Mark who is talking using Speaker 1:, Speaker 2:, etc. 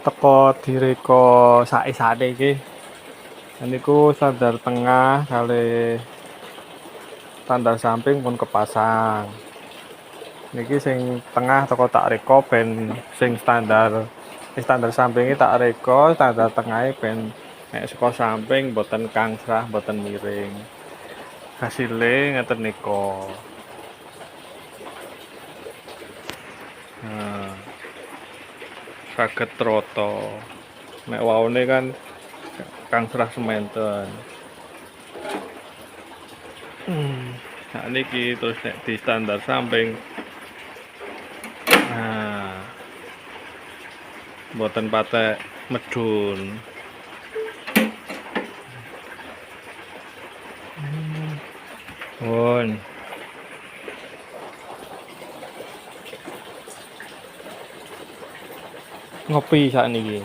Speaker 1: teko direka sak-isane iki. Niku standar tengah kalih standar samping pun kepasang. Niki sing tengah teko tak reka ben sing standar sampinge tak reka, standar tengahe ben nek saka samping boten kangsrah, boten miring. Hasile ngeten nika. Nah, saged rata. Nek waune kan kangsrah sementen. Nah niki terus nek di standar samping. Nah, boten patek medun. Pun. Ngopi sakniki.